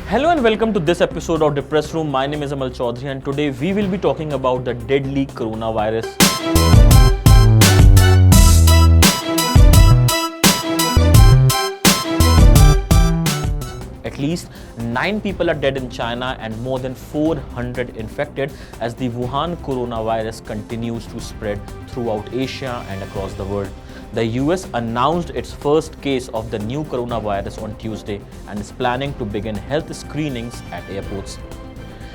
Hello and welcome to this episode of DePress Room. My name is Amal Chowdhury and today we will be talking about the deadly coronavirus. At least 9 people are dead in China and more than 400 infected as the Wuhan coronavirus continues to spread throughout Asia and across the world. The US announced its first case of the new coronavirus on Tuesday and is planning to begin health screenings at airports.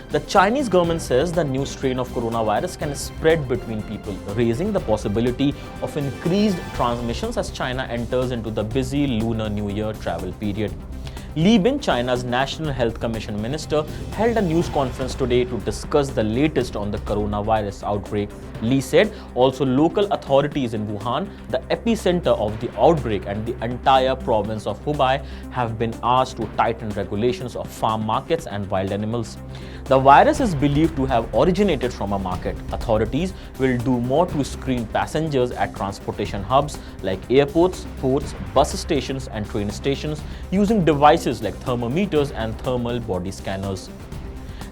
The Chinese government says the new strain of coronavirus can spread between people, raising the possibility of increased transmissions as China enters into the busy Lunar New Year travel period. Li Bin, China's National Health Commission minister, held a news conference today to discuss the latest on the coronavirus outbreak. Li said also local authorities in Wuhan, the epicenter of the outbreak, and the entire province of Hubei have been asked to tighten regulations of farm markets and wild animals. The virus is believed to have originated from a market. Authorities will do more to screen passengers at transportation hubs like airports, ports, bus stations and train stations using devices like thermometers and thermal body scanners.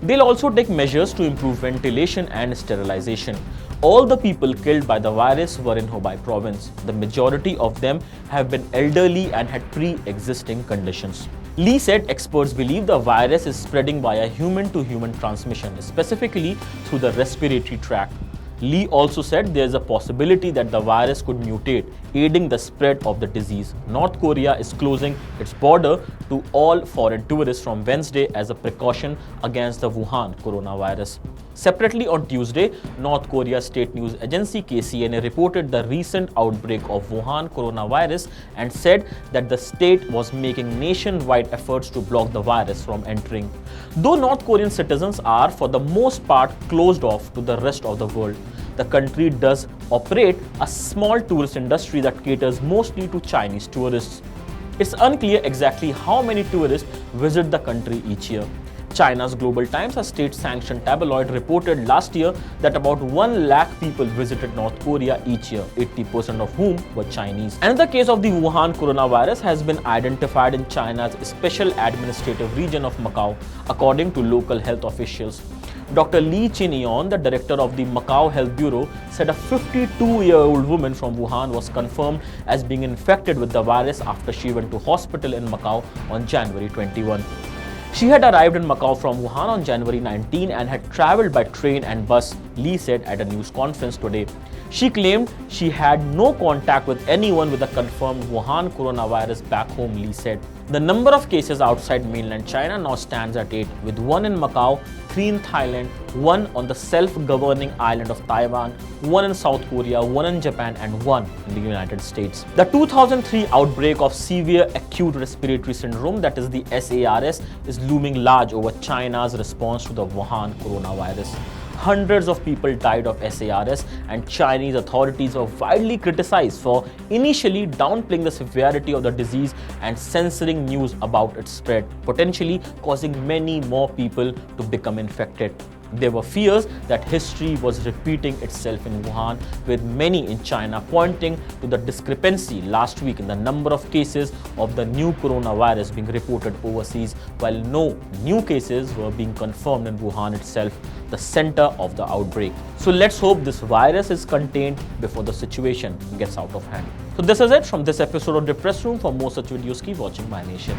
They'll also take measures to improve ventilation and sterilization. All the people killed by the virus were in Hubei province. The majority of them have been elderly and had pre-existing conditions. Li said experts believe the virus is spreading via human-to-human transmission, specifically through the respiratory tract. Li also said there is a possibility that the virus could mutate, aiding the spread of the disease. North Korea is closing its border to all foreign tourists from Wednesday as a precaution against the Wuhan coronavirus. Separately on Tuesday, North Korea's state news agency KCNA reported the recent outbreak of Wuhan coronavirus and said that the state was making nationwide efforts to block the virus from entering. Though North Korean citizens are for the most part closed off to the rest of the world, the country does operate a small tourist industry that caters mostly to Chinese tourists. It's unclear exactly how many tourists visit the country each year. China's Global Times, a state-sanctioned tabloid, reported last year that about 1 lakh people visited North Korea each year, 80% of whom were Chinese. Another case of the Wuhan coronavirus has been identified in China's Special Administrative Region of Macau, according to local health officials. Dr. Li Qinyon, the director of the Macau Health Bureau, said a 52-year-old woman from Wuhan was confirmed as being infected with the virus after she went to hospital in Macau on January 21. She had arrived in Macau from Wuhan on January 19 and had traveled by train and bus, Li said at a news conference today. She claimed she had no contact with anyone with a confirmed Wuhan coronavirus back home, Li said. The number of cases outside mainland China now stands at 8, with 1 in Macau, 3 in Thailand, 1 on the self-governing island of Taiwan, 1 in South Korea, 1 in Japan and 1 in the United States. The 2003 outbreak of severe acute respiratory syndrome, that is the SARS, is looming large over China's response to the Wuhan coronavirus. Hundreds of people died of SARS and Chinese authorities were widely criticized for initially downplaying the severity of the disease and censoring news about its spread, potentially causing many more people to become infected. There were fears that history was repeating itself in Wuhan, with many in China pointing to the discrepancy last week in the number of cases of the new coronavirus being reported overseas, while no new cases were being confirmed in Wuhan itself, the center of the outbreak. So let's hope this virus is contained before the situation gets out of hand. So this is it from this episode of DePress Room. For more such videos, keep watching MyNation.